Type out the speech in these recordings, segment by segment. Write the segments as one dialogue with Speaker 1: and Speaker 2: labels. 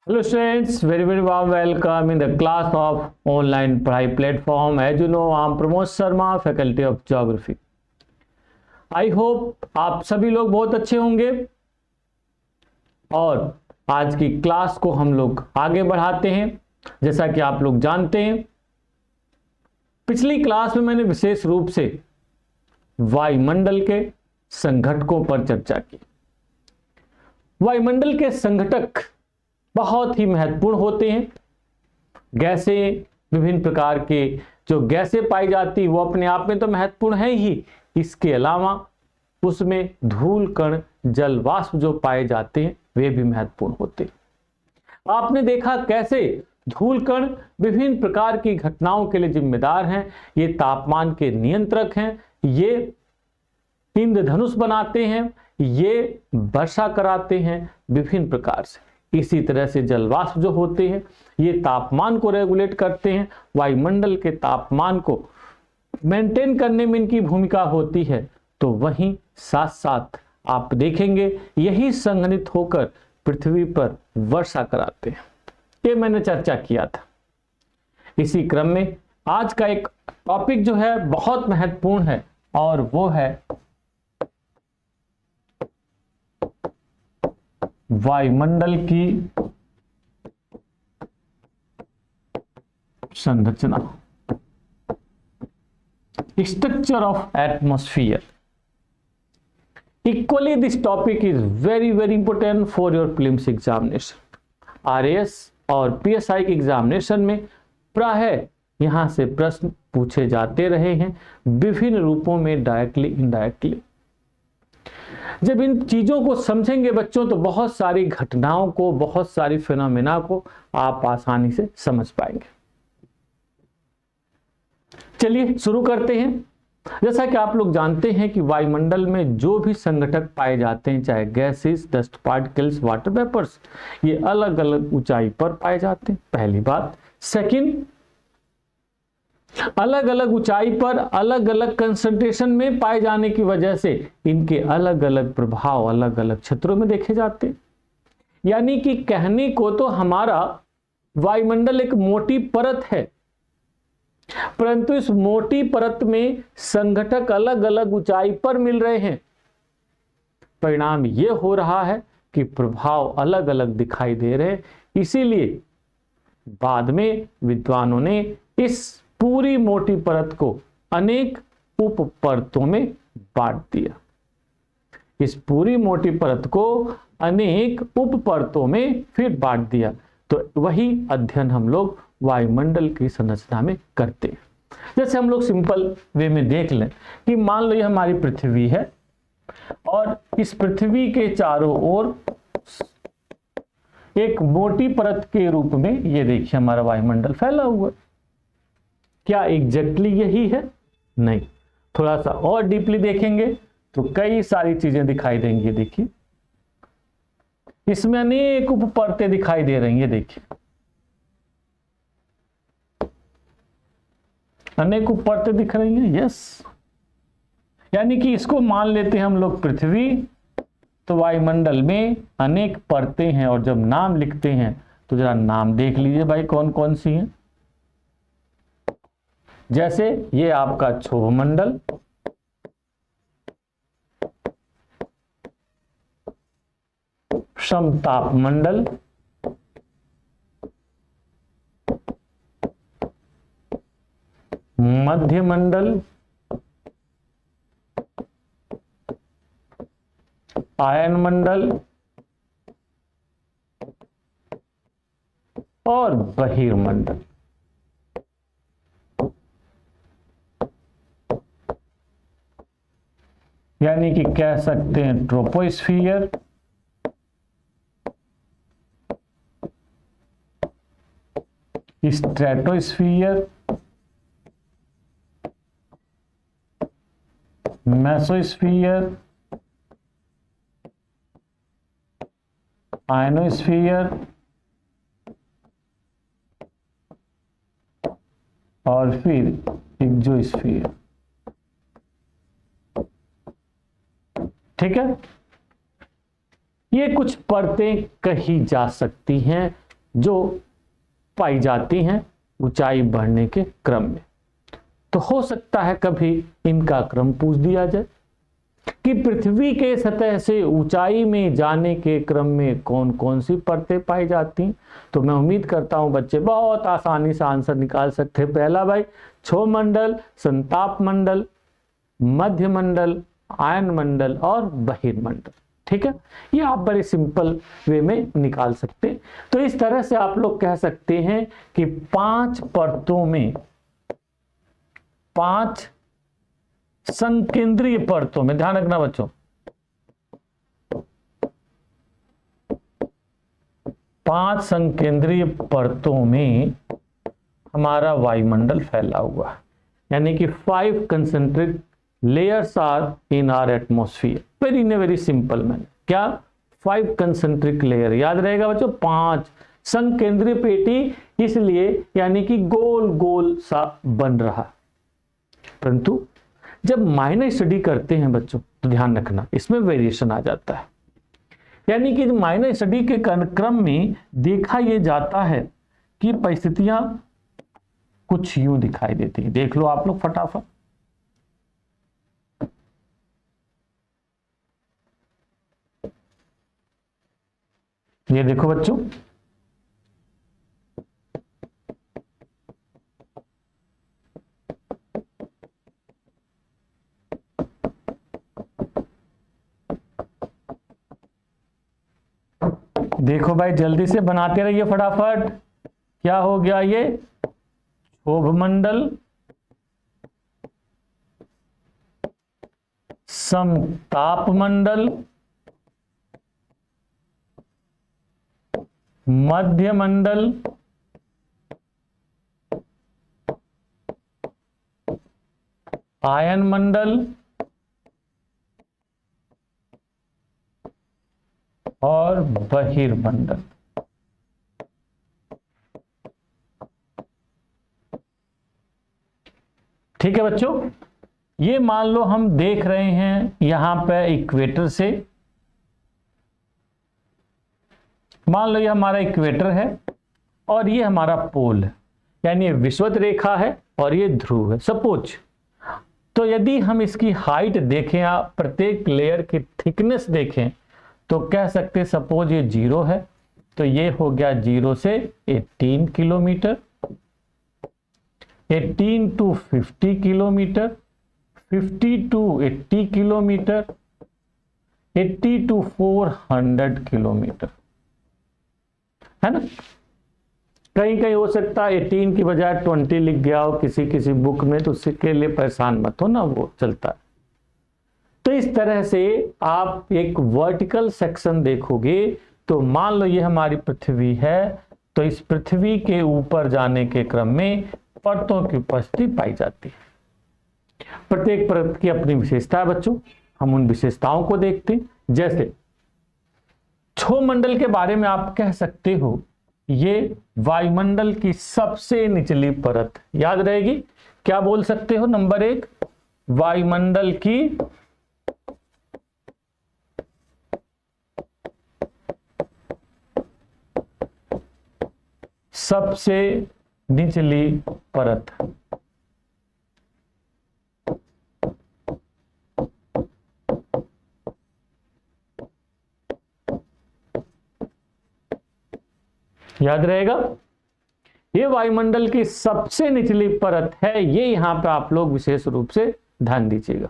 Speaker 1: Hello students, very warm welcome in the class of online पढ़ाई platform. As you know, I am Pramod Sharma, faculty of geography. I hope आप सभी लोग बहुत अच्छे होंगे और आज की क्लास को हम लोग आगे बढ़ाते हैं। जैसा कि आप लोग जानते हैं, पिछली क्लास में मैंने विशेष रूप से वायुमंडल के संघटकों पर चर्चा की। वायुमंडल के संघटक बहुत ही महत्वपूर्ण होते हैं। गैसें, विभिन्न प्रकार के जो गैसें पाई जाती वो अपने आप में तो महत्वपूर्ण है ही, इसके अलावा उसमें धूल कण, जल वाष्प जो पाए जाते हैं वे भी महत्वपूर्ण होते हैं। आपने देखा कैसे धूल कण विभिन्न प्रकार की घटनाओं के लिए जिम्मेदार हैं। ये तापमान के नियंत्रक हैं, ये इंद्रधनुष बनाते हैं, ये वर्षा कराते हैं विभिन्न प्रकार से। इसी तरह से जलवाष्प जो होते हैं ये तापमान को रेगुलेट करते हैं। वायुमंडल के तापमान को मेंटेन करने में इनकी भूमिका होती है। तो वहीं साथ साथ आप देखेंगे यही संघनित होकर पृथ्वी पर वर्षा कराते हैं। ये मैंने चर्चा किया था। इसी क्रम में आज का एक टॉपिक जो है बहुत महत्वपूर्ण है और वो है वायुमंडल की संरचना, structure of atmosphere. Equally this topic is very important for your prelims examination. RAS और पीएसआई के एग्जामिनेशन में प्रायः यहां से प्रश्न पूछे जाते रहे हैं, विभिन्न रूपों में, डायरेक्टली इनडायरेक्टली। जब इन चीजों को समझेंगे बच्चों तो बहुत सारी घटनाओं को, बहुत सारी फिनोमेना को आप आसानी से समझ पाएंगे। चलिए शुरू करते हैं। जैसा कि आप लोग जानते हैं कि वायुमंडल में जो भी संघटक पाए जाते हैं, चाहे gases, dust particles, water vapours, ये अलग अलग ऊंचाई पर पाए जाते हैं, पहली बात। सेकंड, अलग अलग ऊंचाई पर अलग अलग कंसंट्रेशन में पाए जाने की वजह से इनके अलग अलग प्रभाव अलग अलग क्षेत्रों में देखे जाते हैं। यानी कि कहने को तो हमारा वायुमंडल एक मोटी परत है, परंतु इस मोटी परत में संघटक अलग अलग ऊंचाई पर मिल रहे हैं। परिणाम यह हो रहा है कि प्रभाव अलग अलग दिखाई दे रहे हैं। इसीलिए बाद में विद्वानों ने इस पूरी मोटी परत को अनेक उप परतों में बांट दिया। इस पूरी मोटी परत को अनेक उप परतों में फिर बांट दिया। तो वही अध्ययन हम लोग वायुमंडल की संरचना में करते हैं। जैसे हम लोग सिंपल वे में देख लें कि मान लो ये हमारी पृथ्वी है और इस पृथ्वी के चारों ओर एक मोटी परत के रूप में ये देखिए हमारा वायुमंडल फैला हुआ। क्या एग्जैक्टली यही है? नहीं, थोड़ा सा और डीपली देखेंगे तो कई सारी चीजें दिखाई देंगी। देखिए इसमें अनेक उप परतें दिखाई दे रही हैं। देखिए अनेक उप परतें दिख रही हैं। यस, यानी कि इसको मान लेते हैं हम लोग पृथ्वी, तो वायुमंडल में अनेक परतें हैं। और जब नाम लिखते हैं तो जरा नाम देख लीजिए भाई कौन कौन सी हैं। जैसे ये आपका क्षोभ मंडल, समताप मंडल, मध्य मंडल, आयन मंडल और बहिर्मंडल। यानी कि कह सकते हैं ट्रोपोस्फियर, स्ट्रेटोस्फियर, मेसोस्फियर, आयनोस्फियर और फिर एक्सोस्फियर। ठीक है, ये कुछ परतें कही जा सकती हैं जो पाई जाती हैं ऊंचाई बढ़ने के क्रम में। तो हो सकता है कभी इनका क्रम पूछ दिया जाए कि पृथ्वी के सतह से ऊंचाई में जाने के क्रम में कौन कौन सी परतें पाई जाती हैं। तो मैं उम्मीद करता हूं बच्चे बहुत आसानी से आंसर निकाल सकते हैं। पहला भाई क्षोभ मंडल, संताप मंडल, मध्य मंडल, आयन मंडल और बहिर्मंडल। ठीक है, ये आप बड़े सिंपल वे में निकाल सकते हैं। तो इस तरह से आप लोग कह सकते हैं कि 5 परतों में, 5 संकेंद्रीय परतों में, ध्यान रखना बच्चों, 5 संकेंद्रीय परतों में हमारा वायुमंडल फैला हुआ है, यानी कि 5 concentric layers are in our atmosphere, very in a very simple manner। क्या 5 concentric layer, याद रहेगा बच्चों, 5 संकेंद्रीय पेटी, इसलिए यानी कि गोल गोल सा बन रहा। परंतु जब माइनर स्टडी करते हैं बच्चों तो ध्यान रखना इसमें वेरिएशन आ जाता है, यानी कि माइनर स्टडी के क्रम में देखा यह जाता है कि परिस्थितियां कुछ यूं दिखाई देती है। देख लो आप लोग फटाफट, ये देखो बच्चों, देखो भाई जल्दी से बनाते रहिए फटाफट। क्या हो गया ये? क्षोभ मंडल, समताप मंडल, मध्य मंडल, आयन मंडल और बहिर्मंडल। ठीक है बच्चों, ये मान लो हम देख रहे हैं यहां पे इक्वेटर से, मान लो ये हमारा इक्वेटर है और ये हमारा पोल है, यानी ये विषुवत रेखा है और ये ध्रुव है सपोज। तो यदि हम इसकी हाइट देखें या प्रत्येक लेयर की थिकनेस देखें तो कह सकते सपोज ये 0 है, तो ये हो गया 0 से 18 kilometre, 18 to 50 kilometre, 50 to 80 kilometre, 80 to 400 kilometre, है ना। कहीं कहीं हो सकता है 18 की बजाय 20 लिख गया हो किसी किसी बुक में, तो उसके लिए परेशान मत हो ना, वो चलता है। तो इस तरह से आप एक वर्टिकल सेक्शन देखोगे तो मान लो ये हमारी पृथ्वी है, तो इस पृथ्वी के ऊपर जाने के क्रम में परतों की उपस्थिति पाई जाती है। प्रत्येक परत की अपनी विशेषता है बच्चों, हम उन विशेषताओं को देखते हैं। जैसे क्षोभ मंडल के बारे में आप कह सकते हो ये वायुमंडल की सबसे निचली परत, याद रहेगी। क्या बोल सकते हो? नंबर 1 वायुमंडल की सबसे निचली परत। याद रहेगा, ये वायुमंडल की सबसे निचली परत है, ये यहां पे आप लोग विशेष रूप से ध्यान दीजिएगा।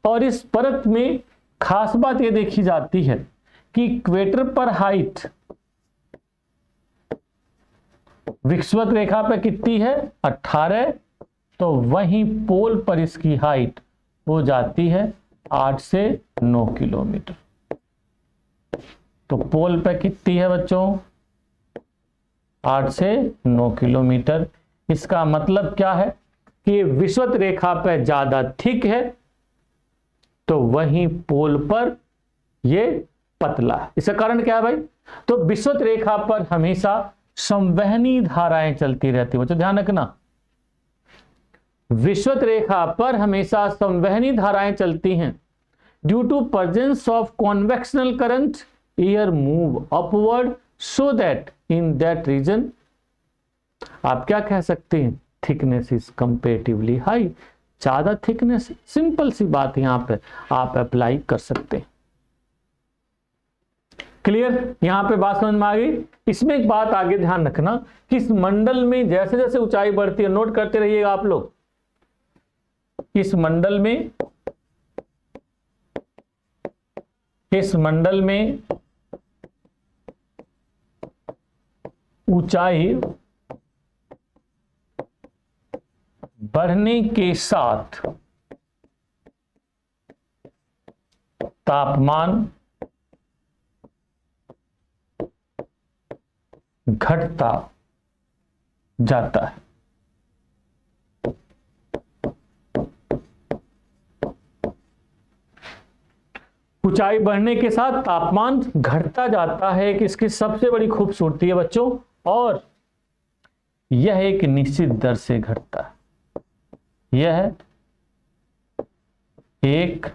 Speaker 1: और इस परत में खास बात ये देखी जाती है कि इक्वेटर पर हाइट विषुवत रेखा पे कितनी है? 18, तो वहीं पोल पर इसकी हाइट हो जाती है 8 से 9 किलोमीटर। तो पोल पे कितनी है बच्चों? 8 से 9 किलोमीटर। इसका मतलब क्या है कि विषुवत रेखा पे ज्यादा थिक है, तो वहीं पोल पर ये पतला है। इसका कारण क्या है भाई? तो विषुवत रेखा पर हमेशा संवहनी धाराएं चलती रहती है बच्चों, ध्यान रखना। विषुवत रेखा पर हमेशा संवहनी धाराएं चलती हैं। Due to presence of convectional current air move upward so that in that region आप क्या कह सकते हैं, थिकनेस इज कंपेरेटिवली हाई, ज्यादा थिकनेस। सिंपल सी बात यहां पे आप अप्लाई कर सकते हैं। क्लियर, यहां पे बात समझ में आ गई। इसमें एक बात आगे ध्यान रखना कि इस मंडल में जैसे जैसे ऊंचाई बढ़ती है, नोट करते रहिएगा आप लोग, इस मंडल में ऊंचाई बढ़ने के साथ तापमान घटता जाता है। ऊंचाई बढ़ने के साथ तापमान घटता जाता है कि इसकी सबसे बड़ी खूबसूरती है बच्चों, और यह एक निश्चित दर से घटता है। यह एक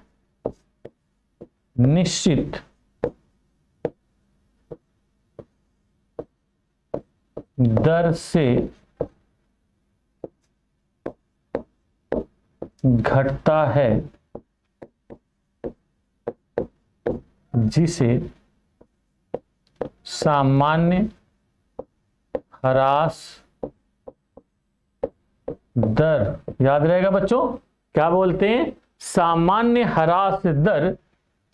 Speaker 1: निश्चित दर से घटता है, जिसे सामान्य ह्रास दर, याद रहेगा बच्चों, क्या बोलते हैं, सामान्य ह्रास दर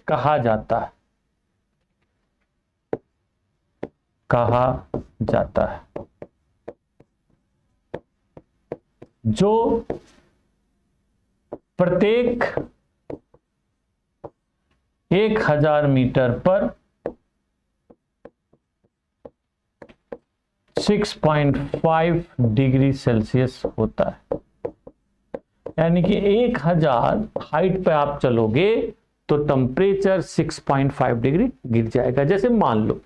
Speaker 1: कहा जाता है, जो प्रत्येक 1000 मीटर पर 6.5 डिग्री सेल्सियस होता है। यानी कि 1000 हाइट पे आप चलोगे तो टेम्परेचर 6.5 डिग्री गिर जाएगा। जैसे मान लो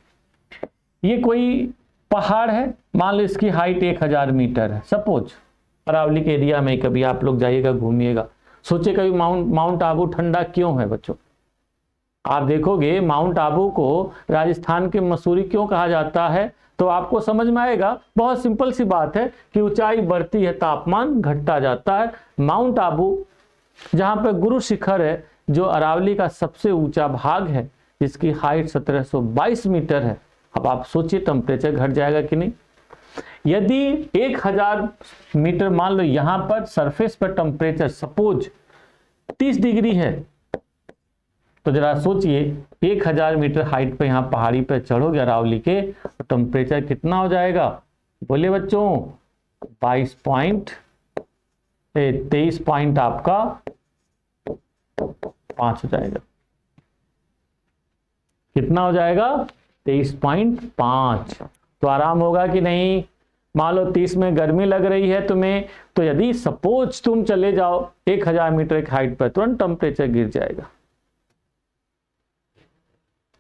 Speaker 1: ये कोई पहाड़ है, मान लो इसकी हाइट 1000 मीटर है, सपोज अरावली के एरिया में कभी आप लोग जाइएगा, घूमिएगा, सोचे कभी माउंट आबू ठंडा क्यों है बच्चों। आप देखोगे माउंट आबू को राजस्थान के मसूरी क्यों कहा जाता है, तो आपको समझ में आएगा। बहुत सिंपल सी बात है कि ऊंचाई बढ़ती है, तापमान घटता जाता है। माउंट आबू जहां पर गुरु शिखर है, जो अरावली का सबसे ऊंचा भाग है, जिसकी हाइट 1722 मीटर है, अब आप सोचिए टेम्परेचर घट जाएगा कि नहीं। यदि 1000 मीटर मान लो यहां पर सरफेस पर टेम्परेचर सपोज 30 डिग्री है, तो जरा सोचिए 1000 मीटर हाइट पे यहां पहाड़ी पे चढ़ोगे अरावली के, तो टेम्परेचर कितना हो जाएगा, बोले बच्चों 23 पॉइंट आपका 5 हो जाएगा। कितना हो जाएगा, 23.5। तो आराम होगा कि नहीं। मान लो 30 में गर्मी लग रही है तुम्हें, तो यदि सपोज तुम चले जाओ 1000 मीटर की हाइट पर, तुरंत टेम्परेचर गिर जाएगा,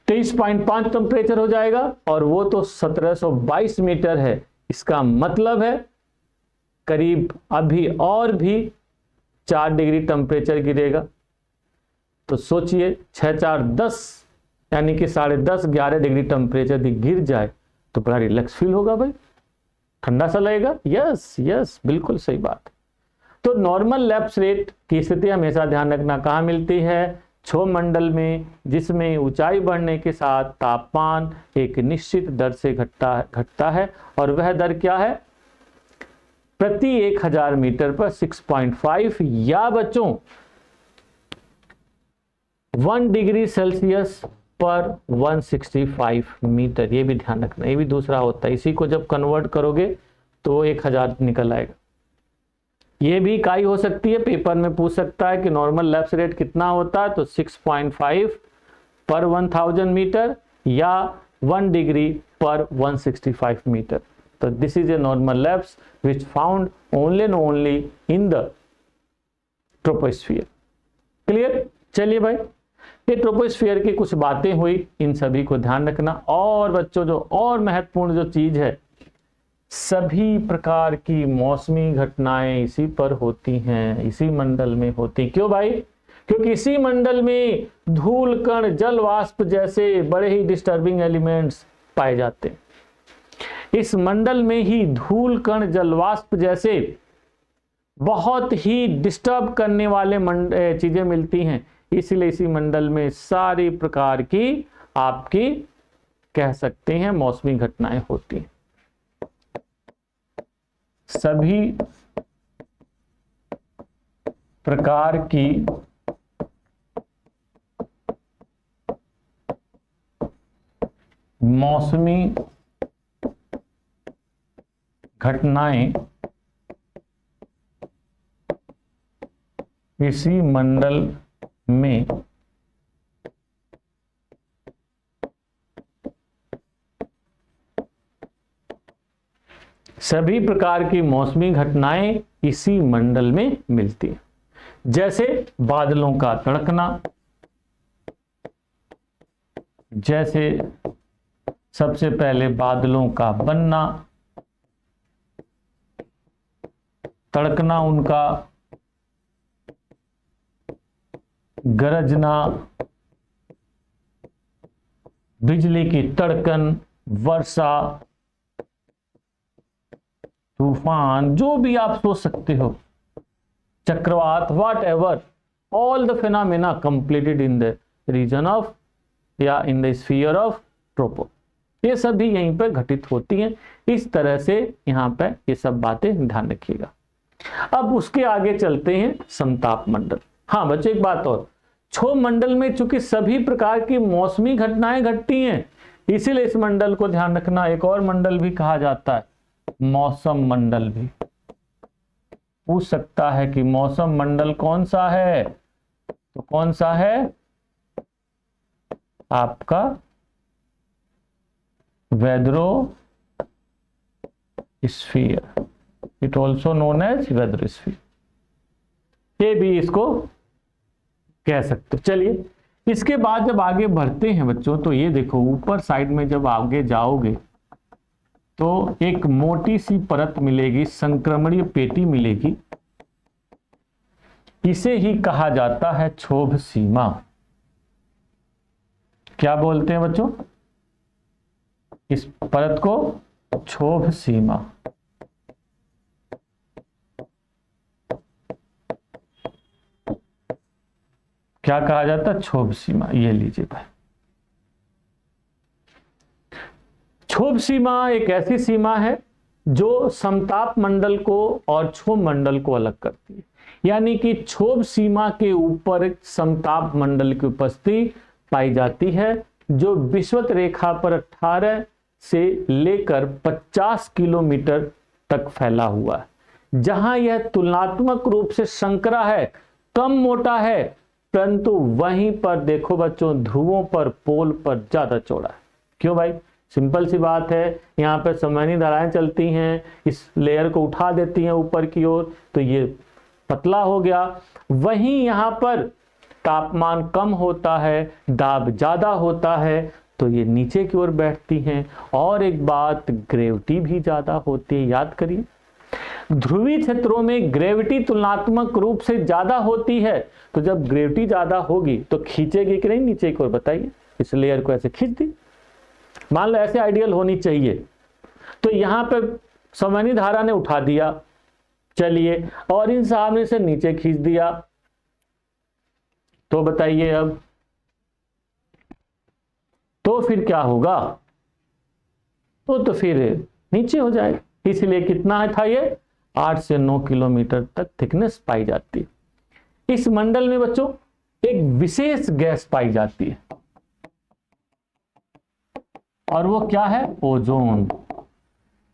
Speaker 1: 23.5 टेम्परेचर हो जाएगा, और वो तो 1722 मीटर है। इसका मतलब है करीब अभी और भी 4 डिग्री टेम्परेचर गिरेगा। तो सोचिए 6 4 10, यानी कि 10.5 11 डिग्री टेम्परेचर यदि गिर जाए तो बड़ा रिलैक्स फील होगा भाई, ठंडा सा लगेगा। यस यस, बिल्कुल सही बात। तो नॉर्मल लैप्स रेट की स्थिति हमेशा ध्यान रखना कहाँ मिलती है, क्षोभ मंडल में, जिसमें ऊंचाई बढ़ने के साथ तापमान एक निश्चित दर से घटता है, और वह दर क्या है, प्रति 1000 मीटर पर 6.5 या बच्चों 1 डिग्री सेल्सियस पर 165 मीटर। ये भी ध्यान रखना, ये भी दूसरा होता है। इसी को जब कन्वर्ट करोगे तो 1000 निकल आएगा। ये भी इकाई हो सकती है, पेपर में पूछ सकता है कि नॉर्मल लैप्स रेट कितना होता है, तो 6.5 पर 1000 मीटर या 1 डिग्री पर 165 मीटर। तो this is a normal lapse which found only and only in the troposphere. Clear. चलिए भाई, ये ट्रोपोस्फियर की कुछ बातें हुई, इन सभी को ध्यान रखना। और बच्चों जो और महत्वपूर्ण जो चीज है, सभी प्रकार की मौसमी घटनाएं इसी पर होती हैं, इसी मंडल में होती। क्यों भाई, क्योंकि इसी मंडल में धूल कण, जल वाष्प जैसे बड़े ही डिस्टर्बिंग एलिमेंट्स पाए जाते हैं। इस मंडल में ही धूल कण जलवाष्प जैसे बहुत ही डिस्टर्ब करने वाले चीजें मिलती हैं, इसलिए इसी मंडल में सारी प्रकार की आपकी कह सकते हैं मौसमी घटनाएं होती हैं। सभी प्रकार की मौसमी घटनाएं इसी मंडल में सभी प्रकार की मौसमी घटनाएं इसी मंडल में मिलती हैं। जैसे बादलों का तड़कना, जैसे सबसे पहले बादलों का बनना, तड़कना उनका, गरजना, बिजली की तड़कन, वर्षा, तूफान, जो भी आप सोच सकते हो, चक्रवात, whatever, all the phenomena completed in the region of या in the sphere of tropo, ये सब भी यहीं पर घटित होती हैं। इस तरह से यहाँ पे ये सब बातें ध्यान रखिएगा। अब उसके आगे चलते हैं समताप मंडल। हाँ बच्चों, एक बात और, क्षोभ मंडल में चूंकि सभी प्रकार की मौसमी घटनाएं घटती हैं, इसीलिए इस मंडल को ध्यान रखना। एक और मंडल भी कहा जाता है मौसम मंडल भी। पूछ सकता है कि मौसम मंडल कौन सा है, तो कौन सा है आपका वेदरोस्फीयर, इट ऑल्सो नोन एज वेदरोस्फीयर, ये भी इसको कह सकते हो। चलिए इसके बाद जब आगे बढ़ते हैं बच्चों, तो ये देखो ऊपर साइड में जब आगे जाओगे तो एक मोटी सी परत मिलेगी, संक्रमणीय पेटी मिलेगी, इसे ही कहा जाता है क्षोभ सीमा। क्या बोलते हैं बच्चों इस परत को? क्षोभ सीमा। क्या कहा जाता है? क्षोभ सीमा। ये लीजिए भाई, क्षोभ सीमा एक ऐसी सीमा है जो समताप मंडल को और क्षोभ मंडल को अलग करती है। यानी कि क्षोभ सीमा के ऊपर समताप मंडल की उपस्थिति पाई जाती है, जो विषुवत रेखा पर 18 से लेकर 50 किलोमीटर तक फैला हुआ है। जहां यह तुलनात्मक रूप से संकरा है, कम मोटा है, परंतु वहीं पर देखो बच्चों ध्रुवों पर, पोल पर ज्यादा चौड़ा है। क्यों भाई? सिंपल सी बात है, यहाँ पर संवहनी धाराएं चलती हैं, इस लेयर को उठा देती हैं ऊपर की ओर, तो ये पतला हो गया। वहीं यहाँ पर तापमान कम होता है, दाब ज्यादा होता है, तो ये नीचे की ओर बैठती हैं। और एक बात, ग्रेविटी भी ज्यादा होती है। याद करिए, ध्रुवीय क्षेत्रों में ग्रेविटी तुलनात्मक रूप से ज्यादा होती है, तो जब ग्रेविटी ज्यादा होगी तो खींचेगी कि नहीं नीचे की ओर? बताइए। इस लेयर को ऐसे खींच दी, मान लो ऐसे आइडियल होनी चाहिए, तो यहां पे संवहनी धारा ने उठा दिया, चलिए, और इन सामने से नीचे खींच दिया, तो बताइए अब तो फिर क्या होगा? तो फिर नीचे हो जाएगा। इसलिए कितना था ये? 8 से 9 किलोमीटर तक थिकनेस पाई जाती है। इस मंडल में बच्चों एक विशेष गैस पाई जाती है, और वो क्या है? ओजोन।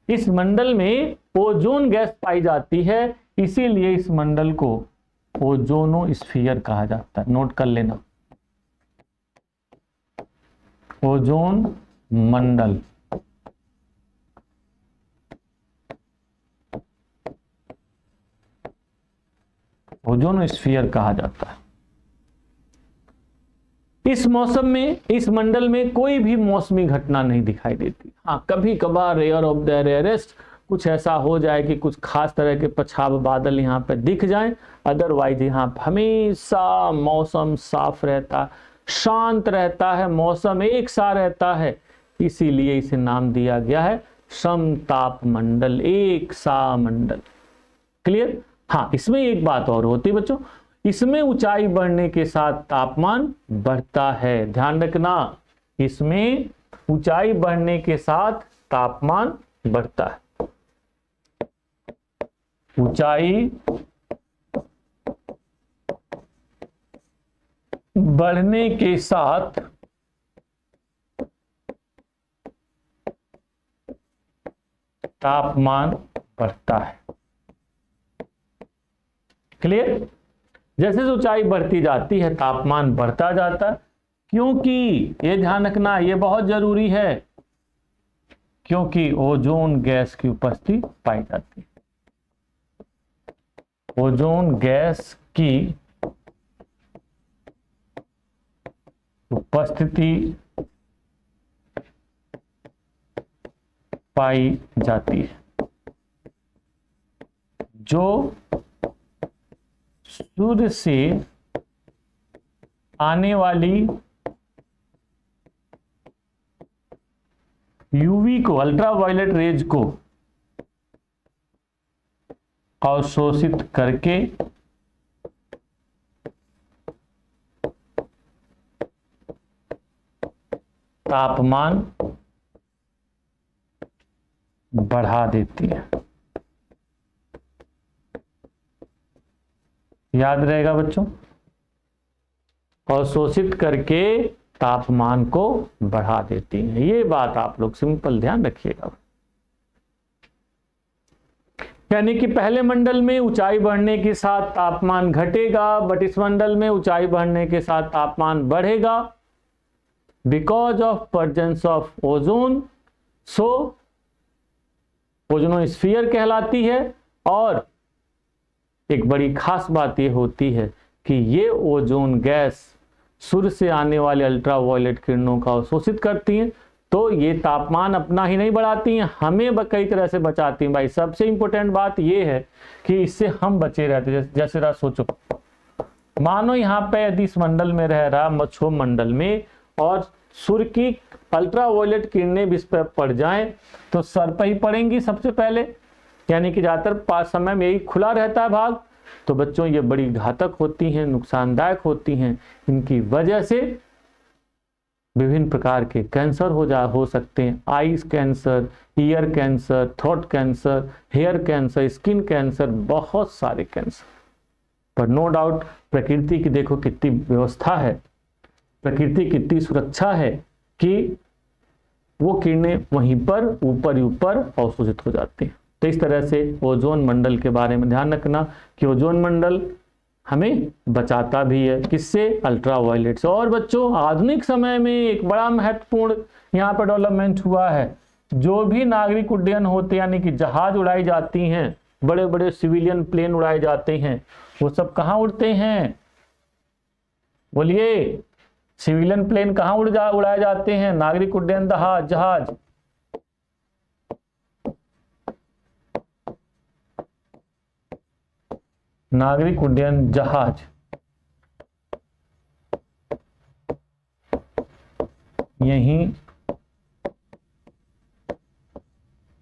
Speaker 1: इस मंडल में ओजोन गैस पाई जाती है, इसीलिए इस मंडल को ओजोनोस्फीयर कहा जाता है। नोट कर लेना, ओजोन मंडल। ओजोनोस्फीयर कहा जाता है। इस मौसम में, इस मंडल में कोई भी मौसमी घटना नहीं दिखाई देती। हाँ, कभी कभार रेयर ऑफ द रेयरेस्ट कुछ ऐसा हो जाए कि कुछ खास तरह के पछाव बादल यहाँ पे दिख जाएं, अदरवाइज यहाँ हमेशा मौसम साफ रहता, शांत रहता है, मौसम एक सा रहता है। इसीलिए इसे नाम दिया गया है समताप मंडल, एक सा मंडल। क्लियर? हाँ, इसमें एक बात और होती है बच्चों, इसमें ऊंचाई बढ़ने के साथ तापमान बढ़ता है। ध्यान रखना, इसमें ऊंचाई बढ़ने के साथ तापमान बढ़ता है। ऊंचाई बढ़ने के साथ तापमान बढ़ता है। क्लियर? जैसे ऊंचाई बढ़ती जाती है तापमान बढ़ता जाता है, क्योंकि ये ध्यान रखना, ये बहुत जरूरी है, क्योंकि ओजोन गैस की उपस्थिति पाई जाती है। ओजोन गैस की उपस्थिति पाई जाती है, जो सूर्य से आने वाली यूवी को, अल्ट्रावायलेट रेज को अवशोषित करके तापमान बढ़ा देती है। याद रहेगा बच्चों, अवशोषित करके तापमान को बढ़ा देती है। ये बात आप लोग सिंपल ध्यान रखिएगा। यानी कि पहले मंडल में ऊंचाई बढ़ने के साथ तापमान घटेगा, बट इस मंडल में ऊंचाई बढ़ने के साथ तापमान बढ़ेगा because of presence of ozone. So ozonosphere कहलाती है। और एक बड़ी खास बात यह होती है कि ये ओजोन गैस सूर्य से आने वाले अल्ट्रावायलेट किरणों का अवशोषित करती हैं, तो ये तापमान अपना ही नहीं बढ़ाती हैं, हमें कई तरह से बचाती हैं। भाई सबसे इंपॉर्टेंट बात ये है कि इससे हम बचे रहते हैं। जैसे रहा सोचो, मानो यहाँ पे यदि इस मंडल में रह रहा मच्छों मंडल में और सूर्य की अल्ट्रावायलेट किरणें भी इस पर पड़ जाएं तो सर पर ही पड़ेंगी सबसे पहले, यानी कि ज्यादातर समय में यही खुला रहता है भाग। तो बच्चों ये बड़ी घातक होती हैं, नुकसानदायक होती हैं। इनकी वजह से विभिन्न प्रकार के कैंसर हो सकते हैं, eyes cancer, ear cancer, throat cancer, hair cancer, skin cancer, बहुत सारे कैंसर। पर नो डाउट प्रकृति की देखो कितनी व्यवस्था है, प्रकृति कितनी सुरक्षा है कि वो किरणें वहीं पर ऊपर ही ऊपर अवशोषित हो जाती हैं। तो इस तरह से ओजोन मंडल के बारे में ध्यान रखना कि ओजोन मंडल हमें बचाता भी है, किससे? अल्ट्रावायलेट से। और बच्चों आधुनिक समय में एक बड़ा महत्वपूर्ण यहाँ पर डेवलपमेंट हुआ है। जो भी नागरिक उड्डयन होते यानी कि जहाज उड़ाई जाती हैं, बड़े बड़े सिविलियन प्लेन उड़ाए जाते हैं, वो सब कहाँ उड़ते हैं? बोलिए, सिविलियन प्लेन कहाँ उड़ाए जाते हैं? नागरिक उड्डयन जहाज। नागरिक उड्डयन जहाज यहीं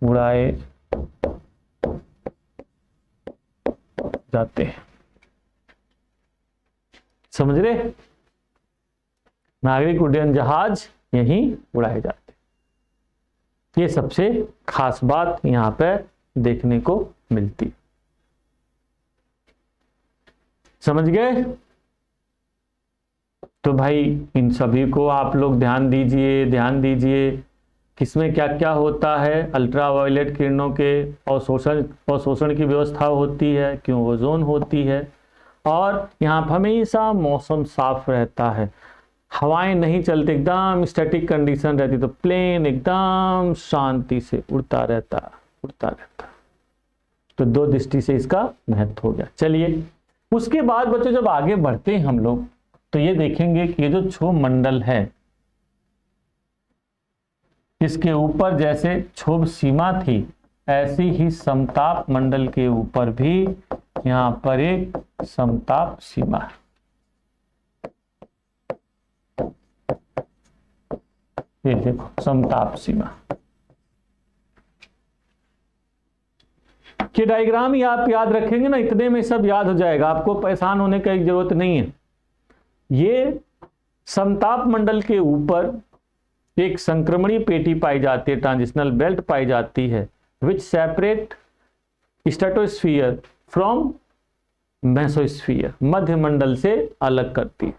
Speaker 1: उड़ाए जाते हैं। समझ रहे? नागरिक उड्डयन जहाज यहीं उड़ाए जाते हैं। ये सबसे खास बात यहां पर देखने को मिलती। समझ गए? तो भाई इन सभी को आप लोग ध्यान दीजिए किसमें क्या क्या होता है। अल्ट्रावायलेट किरणों के अवशोषण की व्यवस्था होती है, क्यों? ओजोन होती है। और यहाँ पर हमेशा मौसम साफ रहता है, हवाएं नहीं चलती, एकदम स्टैटिक कंडीशन रहती, तो प्लेन एकदम शांति से उड़ता रहता। तो दो दृष्टि से इसका महत्व हो गया। चलिए उसके बाद बच्चों जब आगे बढ़ते हैं हम लोग तो ये देखेंगे कि ये जो क्षोभ मंडल है, इसके ऊपर जैसे क्षोभ सीमा थी ऐसी ही समताप मंडल के ऊपर भी यहां पर एक समताप सीमा है। ये देखो समताप सीमा के डायग्राम ही आप याद रखेंगे ना, इतने में सब याद हो जाएगा, आपको परेशान होने की जरूरत नहीं है। ये समताप मंडल के ऊपर एक संक्रमणीय पेटी पाई जाती है, ट्रांजिशनल बेल्ट पाई जाती है, which separate stratosphere from mesosphere, मध्य मंडल से अलग करती है।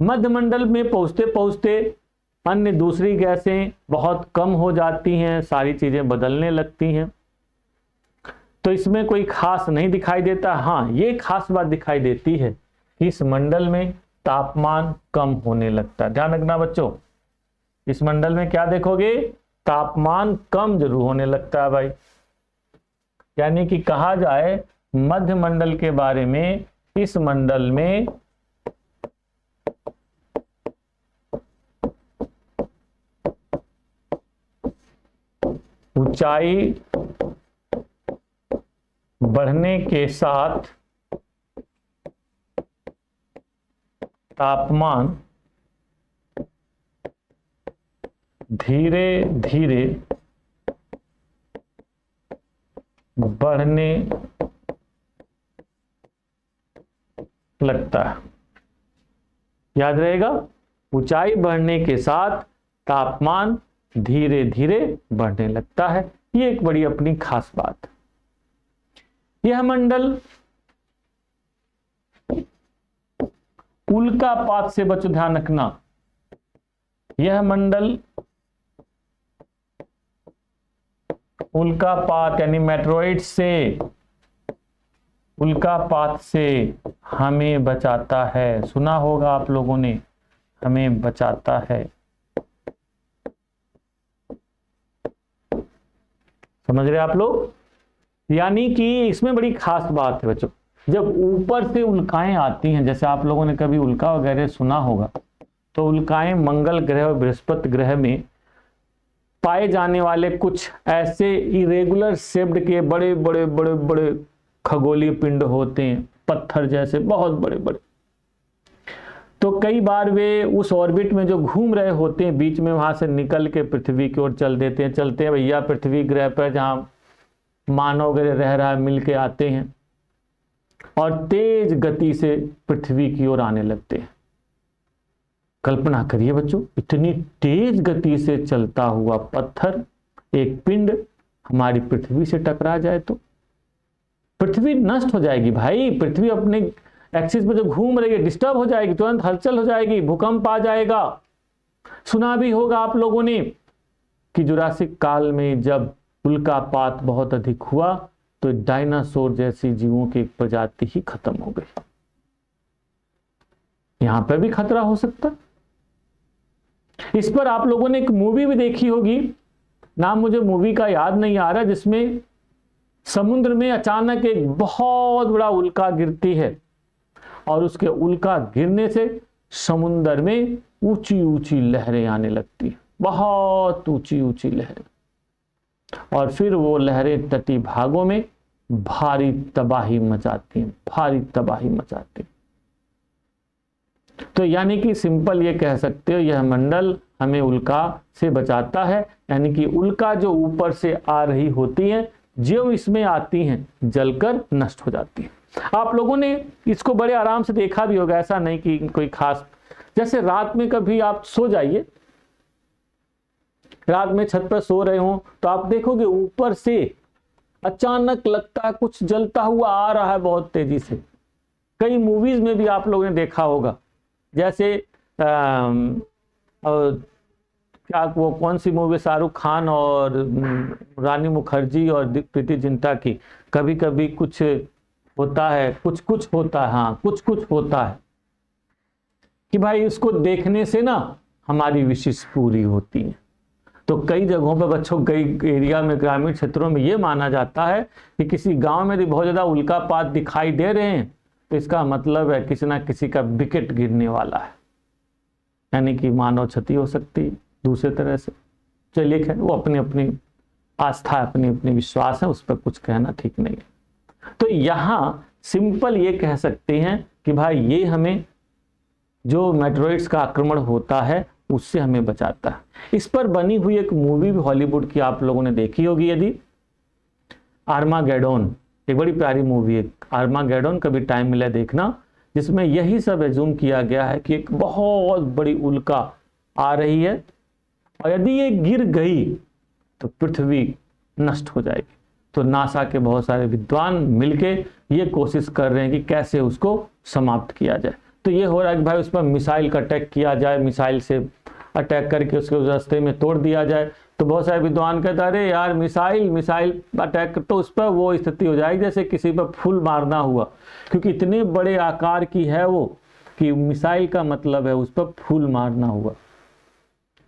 Speaker 1: मध्य मंडल में पहुंचते पहुंचते अन्य दूसरी गैसें बहुत कम हो जाती हैं, सारी चीजें बदलने लगती हैं, तो इसमें कोई खास नहीं दिखाई देता। हाँ, ये खास बात दिखाई देती है कि इस मंडल में तापमान कम होने लगता है। ध्यान रखना बच्चों, इस मंडल में क्या देखोगे, तापमान कम जरूर होने लगता है भाई। यानी कि कहा जाए मध्य मंडल के बारे में, इस मंडल में ऊंचाई बढ़ने के साथ तापमान धीरे धीरे बढ़ने लगता है। याद रहेगा, ऊंचाई बढ़ने के साथ तापमान धीरे धीरे बढ़ने लगता है। ये एक बड़ी अपनी खास बात है। यह मंडल उल्कापात से बचो, ध्यान रखना, यह मंडल उल्कापात यानी मेट्रोइड से, उल्कापात से हमें बचाता है। सुना होगा आप लोगों ने, हमें बचाता है। समझ रहे आप लोग? यानी कि इसमें बड़ी खास बात है बच्चों, जब ऊपर से उल्काएं आती हैं, जैसे आप लोगों ने कभी उल्का वगैरह सुना होगा, तो उल्काएं मंगल ग्रह और बृहस्पति ग्रह में पाए जाने वाले कुछ ऐसे इरेगुलर शेप्ड के बड़े बड़े बड़े बड़े खगोलीय पिंड होते हैं, पत्थर जैसे बहुत बड़े बड़े। तो कई बार वे उस ऑर्बिट में जो घूम रहे होते हैं, बीच में वहां से निकल के पृथ्वी की ओर चल देते हैं, चलते हैं भैया पृथ्वी ग्रह पर जहां मानव ग्रह रह रहा है, मिल के आते हैं और तेज गति से पृथ्वी की ओर आने लगते हैं। कल्पना करिए बच्चों, इतनी तेज गति से चलता हुआ पत्थर, एक पिंड हमारी पृथ्वी से टकरा जाए तो पृथ्वी नष्ट हो जाएगी भाई। पृथ्वी अपने एक्सिस पर जो घूम रही है डिस्टर्ब हो जाएगी, तुरंत हलचल हो जाएगी, भूकंप आ जाएगा। सुना भी होगा आप लोगों ने कि जुरासिक काल में जब उल्कापात बहुत अधिक हुआ तो डायनासोर जैसी जीवों की एक प्रजाति ही खत्म हो गई। यहां पर भी खतरा हो सकता। इस पर आप लोगों ने एक मूवी भी देखी होगी, नाम मुझे मूवी का याद नहीं आ रहा, जिसमें समुद्र में अचानक एक बहुत बड़ा उल्का गिरती है और उसके उल्का गिरने से समुद्र में ऊंची ऊंची लहरें आने लगती हैं, बहुत ऊंची ऊंची लहरें, और फिर वो लहरें तटी भागों में भारी तबाही मचाती हैं, भारी तबाही मचाती हैं। तो यानी कि सिंपल ये कह सकते हो, यह मंडल हमें उल्का से बचाता है। यानी कि उल्का जो ऊपर से आ रही होती है, जो इसमें आती हैं जलकर नष्ट हो जाती है। आप लोगों ने इसको बड़े आराम से देखा भी होगा, ऐसा नहीं कि कोई खास। जैसे रात में कभी आप सो जाइए, रात में छत पर सो रहे हो तो आप देखोगे ऊपर से अचानक लगता है कुछ जलता हुआ आ रहा है बहुत तेजी से। कई मूवीज में भी आप लोगों ने देखा होगा, जैसे क्या वो कौन सी मूवी, शाहरुख खान और रानी मुखर्जी और प्रीति जिंटा की, कभी कभी कुछ होता है, कुछ कुछ होता है, हाँ कुछ कुछ होता है, कि भाई इसको देखने से ना हमारी विशेष पूरी होती है। तो कई जगहों पर बच्चों, कई एरिया में, ग्रामीण क्षेत्रों में ये माना जाता है कि किसी गांव में भी बहुत ज़्यादा उल्कापात दिखाई दे रहे हैं तो इसका मतलब है किसी ना किसी का विकेट गिरने वाला है, यानी कि मानव क्षति हो सकती है दूसरे तरह से। चलिए खैर, वो अपनी अपनी आस्था, अपनी अपनी विश्वास है, उस पर कुछ कहना ठीक नहीं है। तो यहाँ सिंपल ये कह सकते हैं कि भाई ये हमें जो मेट्रोइड्स का आक्रमण होता है उससे हमें बचाता है। इस पर बनी हुई एक मूवी भी हॉलीवुड की आप लोगों ने देखी होगी यदि, आर्मागेडोन, एक बड़ी प्यारी मूवी है आर्मागेडोन, कभी टाइम मिला देखना, जिसमें यही सब एज्यूम किया गया है कि एक बहुत बड़ी उल्का आ रही है और यदि ये गिर गई तो पृथ्वी नष्ट हो जाएगी। तो नासा के बहुत सारे विद्वान मिलके ये कोशिश कर रहे हैं कि कैसे उसको समाप्त किया जाए। तो ये हो रहा है कि भाई उस पर मिसाइल का अटैक किया जाए, मिसाइल से अटैक करके उसके उस रास्ते में तोड़ दिया जाए। तो बहुत सारे विद्वान कहते हैं अरे यार मिसाइल अटैक तो उस पर वो स्थिति हो जाएगी जैसे किसी पर फूल मारना हुआ, क्योंकि इतने बड़े आकार की है वो कि मिसाइल का मतलब है उस पर फूल मारना हुआ।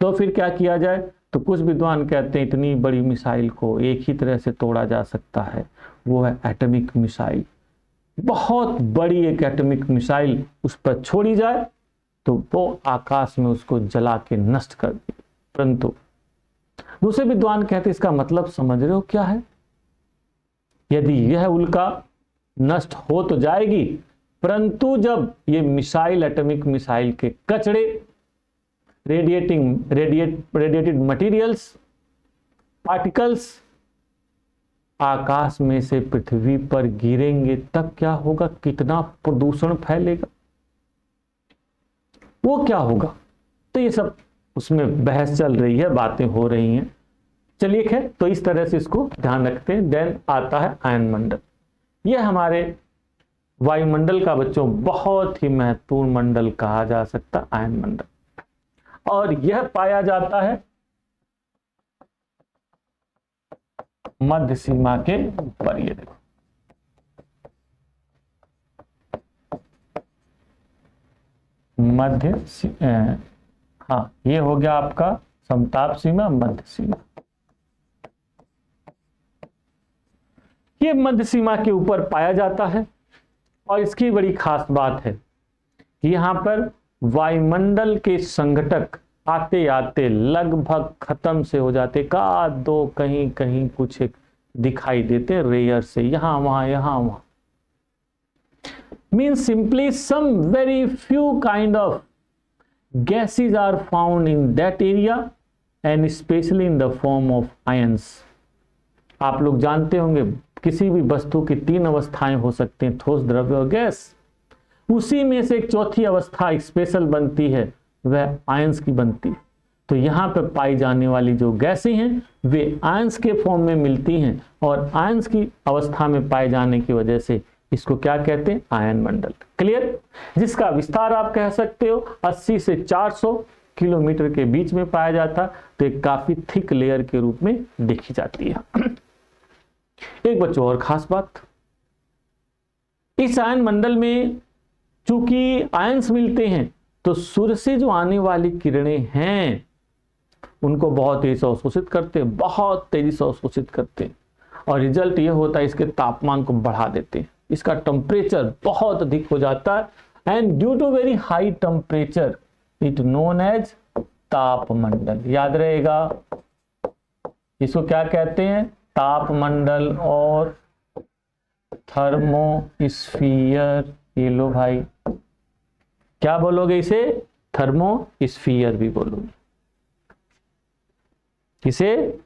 Speaker 1: तो फिर क्या किया जाए? तो कुछ विद्वान कहते हैं इतनी बड़ी मिसाइल को एक ही तरह से तोड़ा जा सकता है, वो है एटॉमिक मिसाइल। बहुत बड़ी एक एटॉमिक मिसाइल उस पर छोड़ी जाए तो वो आकाश में उसको जला के नष्ट कर दे। परंतु दूसरे विद्वान कहते इसका मतलब समझ रहे हो क्या है? यदि यह उल्का नष्ट हो तो जाएगी, परंतु जब ये मिसाइल एटॉमिक मिसाइल के कचरे, रेडिएटेड मटेरियल्स, पार्टिकल्स आकाश में से पृथ्वी पर गिरेंगे तब क्या होगा? कितना प्रदूषण फैलेगा, वो क्या होगा? तो ये सब उसमें बहस चल रही है, बातें हो रही हैं। चलिए खैर, तो इस तरह से इसको ध्यान रखते हैं। देन आता है आयनमंडल। यह हमारे वायुमंडल का बच्चों बहुत ही महत्वपूर्ण मंडल कहा जा सकता, आयनमंडल। और यह पाया जाता है मध्य सीमा के ऊपर। ये देखो, हाँ, ये हो गया आपका समताप सीमा, मध्य सीमा। ये मध्य सीमा के ऊपर पाया जाता है और इसकी बड़ी खास बात है कि यहां पर वायुमंडल के संघटक आते आते लगभग खत्म से हो जाते, का दो कहीं कहीं कुछ एक दिखाई देते रेयर से, यहां वहां। Means simply some very few kind of gases are found in that area and especially in the form of ions। आप लोग जानते होंगे किसी भी वस्तु की तीन अवस्थाएं हो सकती हैं, ठोस, द्रव्य और गैस। उसी में से एक चौथी अवस्था स्पेशल बनती है, वह आयंस की बनती है। तो यहाँ पर पाई जाने वाली जो गैसें हैं वे आयंस के फॉर्म में मिलती हैं और आयंस की अवस्था में पाए जाने की वजह से इसको क्या कहते हैं? आयन मंडल। क्लियर? जिसका विस्तार आप कह सकते हो 80 से 400 किलोमीटर के बीच में पाया जाता, तो एक काफी थिक लेयर के रूप में देखी जाती है। एक बच्चों और खास बात, इस आयन मंडल में चूंकि आयंस मिलते हैं तो सूर्य से जो आने वाली किरणें हैं उनको बहुत तेजी से अवशोषित करते हैं, बहुत तेजी से अवशोषित करते हैं और रिजल्ट ये होता है इसके तापमान को बढ़ा देते हैं, इसका टेम्परेचर बहुत अधिक हो जाता है and due to very high temperature it known as तापमंडल। याद रहेगा, इसको क्या कहते हैं? तापमंडल और थर्मोस्फीयर। ये लो भाई, क्या बोलोगे इसे? थर्मोस्फीयर भी बोलोगे, इसे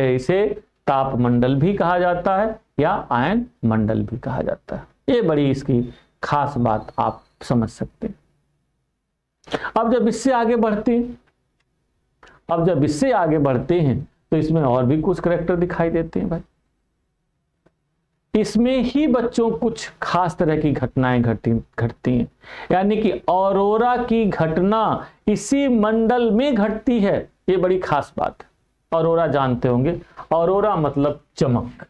Speaker 1: इसे तापमंडल भी कहा जाता है या आयन मंडल भी कहा जाता है। ये बड़ी इसकी खास बात आप समझ सकते हैं। अब जब इससे आगे बढ़ते हैं तो इसमें और भी कुछ करैक्टर दिखाई देते हैं भाई। इसमें ही बच्चों कुछ खास तरह की घटनाएं घटती हैं, यानी कि ऑरोरा की घटना इसी मंडल में घटती है। ये बड़ी खास बात है। ऑरोरा जानते होंगे, ऑरोरा मतलब चमक।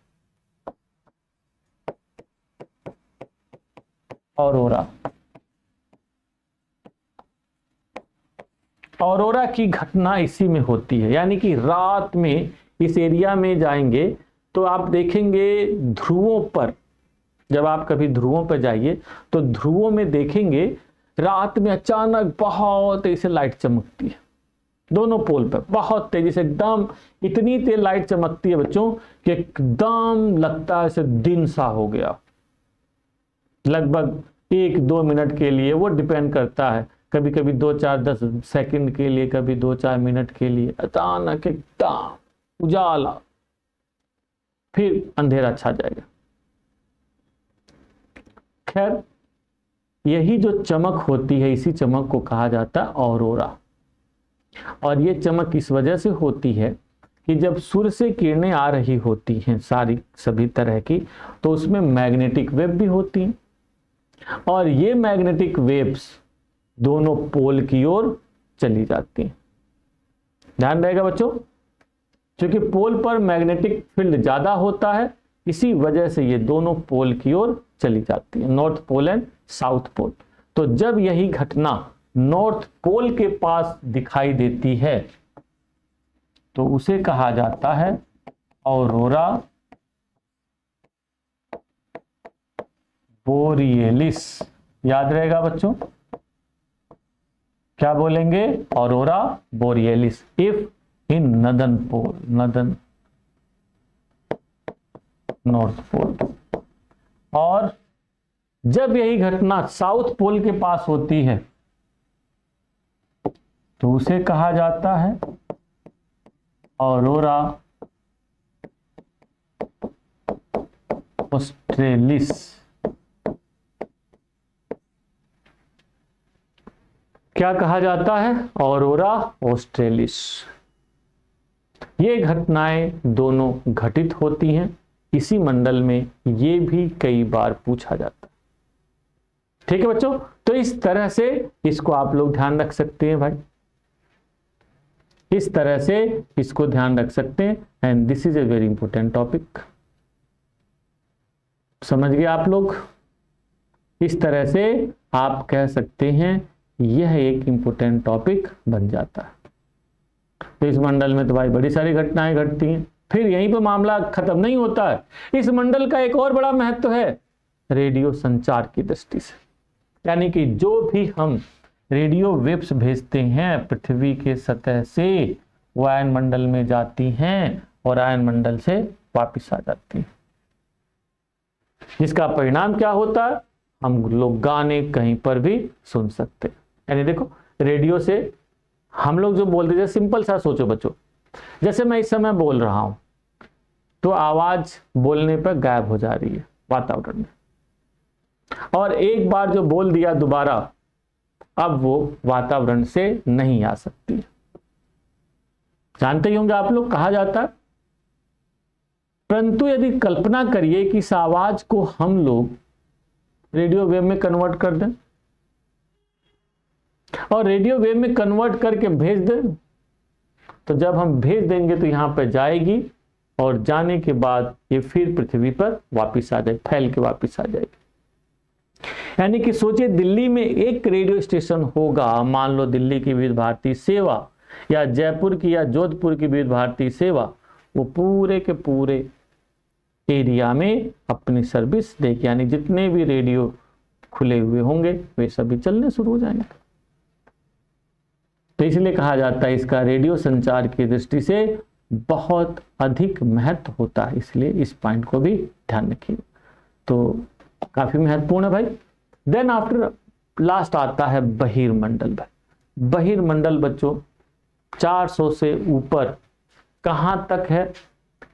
Speaker 1: ऑरोरा की घटना इसी में होती है, यानी कि रात में इस एरिया में जाएंगे तो आप देखेंगे ध्रुवों पर, जब आप कभी ध्रुवों पर जाइए तो ध्रुवों में देखेंगे रात में अचानक बहुत तेजी से लाइट चमकती है, दोनों पोल पर बहुत तेजी से, एकदम इतनी तेज लाइट चमकती है बच्चों कि एकदम लगता है जैसे दिन सा हो गया। लगभग 1-2 मिनट के लिए, वो डिपेंड करता है कभी कभी 2-4-10 सेकंड के लिए, कभी 2-4 मिनट के लिए अचानक एकदम उजाला, फिर अंधेरा छा जाएगा। खैर, यही जो चमक होती है, इसी चमक को कहा जाता है ऑरोरा। और ये चमक इस वजह से होती है कि जब सूर्य से किरणें आ रही होती हैं सारी सभी तरह की, तो उसमें मैग्नेटिक वेव भी होती हैं, और ये मैग्नेटिक वेव्स दोनों पोल की ओर चली जाती हैं। ध्यान रहेगा बच्चों, क्योंकि पोल पर मैग्नेटिक फील्ड ज्यादा होता है, इसी वजह से ये दोनों पोल की ओर चली जाती है, north pole and south pole. तो जब यही घटना नॉर्थ पोल के पास दिखाई देती है तो उसे कहा जाता है ऑरोरा बोरियलिस। याद रहेगा बच्चों, क्या बोलेंगे? Aurora borealis if in northern pole, northern north pole. और जब यही घटना साउथ पोल के पास होती है तो उसे कहा जाता है ऑरोरा ऑस्ट्रेलिस। क्या कहा जाता है? Aurora australis. ये घटनाएं दोनों घटित होती हैं इसी मंडल में, ये भी कई बार पूछा जाता है। ठीक है बच्चों, तो इस तरह से इसको आप लोग ध्यान रख सकते हैं भाई, इस तरह से इसको ध्यान रख सकते हैं। And this is a very important topic. समझ गए आप लोग? इस तरह से आप कह सकते हैं यह एक इंपॉर्टेंट टॉपिक बन जाता है। तो इस मंडल में तो भाई बड़ी सारी घटनाएं घटती हैं। फिर यहीं पर मामला खत्म नहीं होता है, इस मंडल का एक और बड़ा महत्व है रेडियो संचार की दृष्टि से। यानी कि जो भी हम रेडियो वेव्स भेजते हैं पृथ्वी के सतह से, वो आयन मंडल में जाती हैं और आयन मंडल से वापस आ जाती हैं, जिसका परिणाम क्या होता है? हम लोग गाने कहीं पर भी सुन सकते हैं। यानी देखो, रेडियो से हम लोग जो बोलते थे, सिंपल सा सोचो बच्चों, जैसे मैं इस समय बोल रहा हूं तो आवाज बोलने पर गायब हो जा रही है वातावरण में, और एक बार जो बोल दिया दोबारा, अब वो वातावरण से नहीं आ सकती। जानते ही होंगे आप लोग, कहा जाता है। परंतु यदि कल्पना करिए कि इस आवाज को हम लोग रेडियो वेव में कन्वर्ट कर दें और रेडियो वेव में कन्वर्ट करके भेज दें, तो जब हम भेज देंगे तो यहां पर जाएगी और जाने के बाद ये फिर पृथ्वी पर वापस आ जाएगी, फैल के वापस आ जाएगी। यानी कि सोचिए, दिल्ली में एक रेडियो स्टेशन होगा, मान लो दिल्ली की विविध भारती सेवा या जयपुर की या जोधपुर की विविध भारती सेवा, वो पूरे के पूरे एरिया में अपनी सर्विस देगी। यानी जितने भी रेडियो खुले हुए होंगे वे सभी चलने शुरू हो जाएंगे। तो इसलिए कहा जाता है इसका रेडियो संचार की दृष्टि से बहुत अधिक महत्व होता है, इसलिए इस पॉइंट को भी ध्यान रखिए। तो काफी महत्वपूर्ण है भाई। देन आफ्टर लास्ट आता है बहिर्मंडल। भाई बहिर्मंडल बच्चों 400 से ऊपर कहां तक है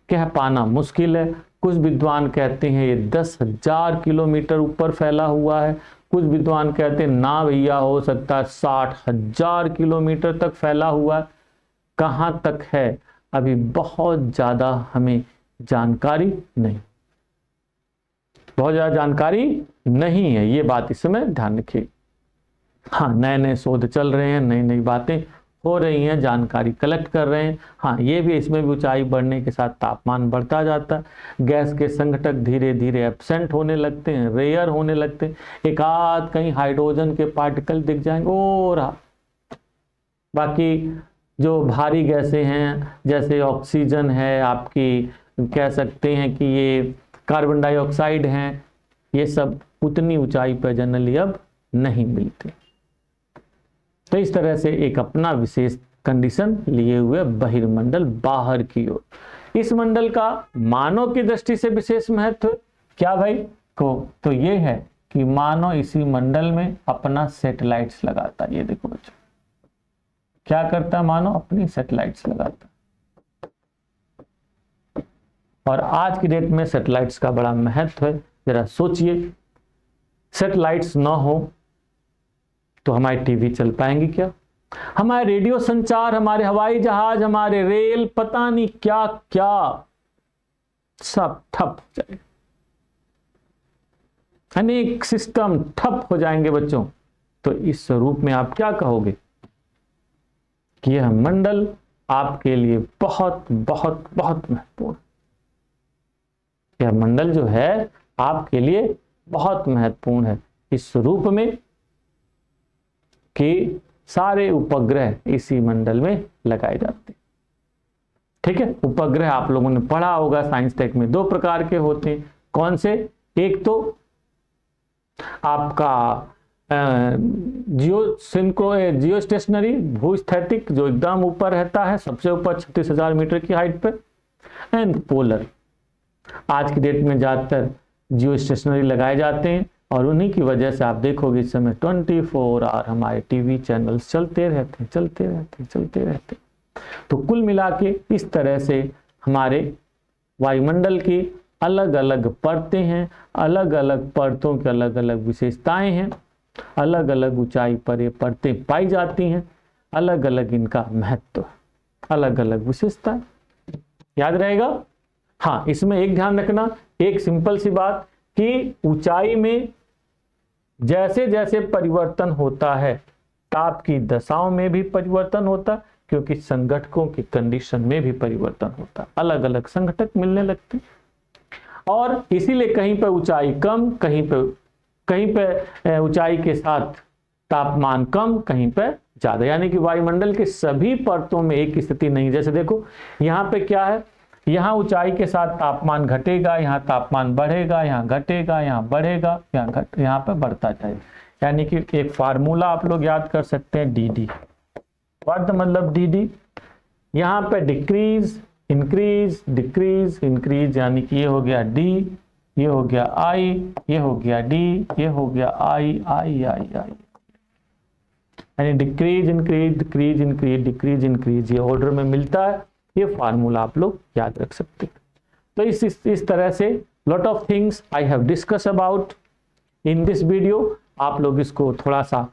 Speaker 1: कह पाना मुश्किल है। कुछ विद्वान कहते हैं ये 10,000 किलोमीटर ऊपर फैला हुआ है, कुछ विद्वान कहते हैं ना भैया हो सकता है 60,000 किलोमीटर तक फैला हुआ है। कहां तक है अभी बहुत ज्यादा हमें जानकारी नहीं, बहुत ज्यादा जानकारी नहीं है, ये बात इस समय ध्यान रखिए। हाँ, नए नए शोध चल रहे हैं, नई नई बातें हो रही हैं, जानकारी कलेक्ट कर रहे हैं। हाँ, ये भी इसमें भी ऊंचाई बढ़ने के साथ तापमान बढ़ता जाता है, गैस के संघटक धीरे धीरे एब्सेंट होने लगते हैं, रेयर होने लगते हैं, एक आध कहीं हाइड्रोजन के पार्टिकल दिख जाएंगे और बाकी जो भारी गैसें हैं जैसे ऑक्सीजन है, आपकी कह सकते हैं कि ये कार्बन डाइऑक्साइड हैं, ये सब उतनी ऊंचाई पर जनरली अब नहीं मिलते। तो इस तरह से एक अपना विशेष कंडीशन लिए हुए बहिर्मंडल बाहर की ओर। इस मंडल का मानव की दृष्टि से विशेष महत्व क्या भाई को, तो ये है कि मानव इसी मंडल में अपना सैटेलाइट्स लगाता है। ये देखो बच्चों, क्या करता है मानव? अपनी सैटेलाइट्स लगाता है। और आज की डेट में सैटेलाइट्स का बड़ा महत्व है। जरा सोचिए, सैटेलाइट्स ना हो तो हमारी टीवी चल पाएंगी क्या? हमारे रेडियो संचार, हमारे हवाई जहाज, हमारे रेल, पता नहीं क्या क्या सब ठप हो जाएगा। अनेक सिस्टम ठप हो जाएंगे बच्चों। तो इस स्वरूप में आप क्या कहोगे कि यह मंडल आपके लिए बहुत बहुत बहुत महत्वपूर्ण। यह मंडल जो है आपके लिए बहुत महत्वपूर्ण है इस स्वरूप में कि सारे उपग्रह इसी मंडल में लगाए जाते हैं। ठीक है, उपग्रह आप लोगों ने पढ़ा होगा साइंस टेक में, 2 प्रकार के होते हैं। कौन से? एक तो आपका जियो स्टेशनरी भूस्थैतिक, जो एकदम ऊपर रहता है, सबसे ऊपर 36,000 मीटर की हाइट पे, एंड पोलर। आज की डेट में ज्यादातर जियो स्टेशनरी लगाए जाते हैं और उन्हीं की वजह से आप देखोगे इस समय 24 आवर हमारे टीवी चैनल्स चलते रहते। तो कुल मिला के इस तरह से हमारे वायुमंडल की अलग अलग परतें हैं, अलग अलग परतों की अलग अलग विशेषताएं हैं, अलग अलग ऊंचाई पर ये परतें पाई जाती हैं, अलग अलग इनका महत्व, अलग अलग विशेषता। याद रहेगा? हाँ, इसमें एक ध्यान रखना, एक सिंपल सी बात कि ऊंचाई में जैसे जैसे परिवर्तन होता है, ताप की दशाओं में भी परिवर्तन होता, क्योंकि संघटकों की कंडीशन में भी परिवर्तन होता, अलग अलग संघटक मिलने लगते और इसीलिए कहीं पर ऊंचाई कम, कहीं पे ऊंचाई के साथ तापमान कम, कहीं पर ज्यादा। यानी कि वायुमंडल के सभी परतों में एक स्थिति नहीं। जैसे देखो यहाँ पे क्या है, यहाँ ऊंचाई के साथ तापमान घटेगा, यहाँ तापमान बढ़ेगा, यहाँ घटेगा, यहाँ बढ़ेगा, यहाँ पे बढ़ता जाएगा। यानी कि एक फार्मूला आप लोग याद कर सकते हैं, डी। व्हाट द मतलब डी? यहाँ पे डिक्रीज, इंक्रीज, डिक्रीज, इंक्रीज, यानी कि ये हो गया डी, ये हो गया आई, ये हो गया डी, ये हो गया आई, यानी decrease increase, decrease increase, decrease increase, ये ऑर्डर में मिलता है। ये फार्मूला आप लोग याद रख सकते हैं। तो इस तरह से lot of things I have discuss about in this video. आप लोग इसको थोड़ा सा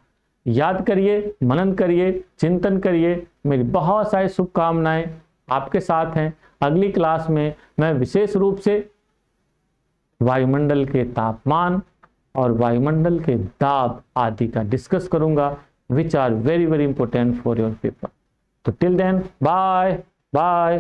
Speaker 1: याद करिए, मनन करिए, चिंतन करिए। मेरी बहुत सारी शुभकामनाएं आपके साथ हैं। अगली क्लास में मैं विशेष रूप से वायुमंडल के तापमान और वायुमंडल के दाब आदि का डिस्कस करूंगा, which are very very important for your paper. तो टिल देन, बाय बाय।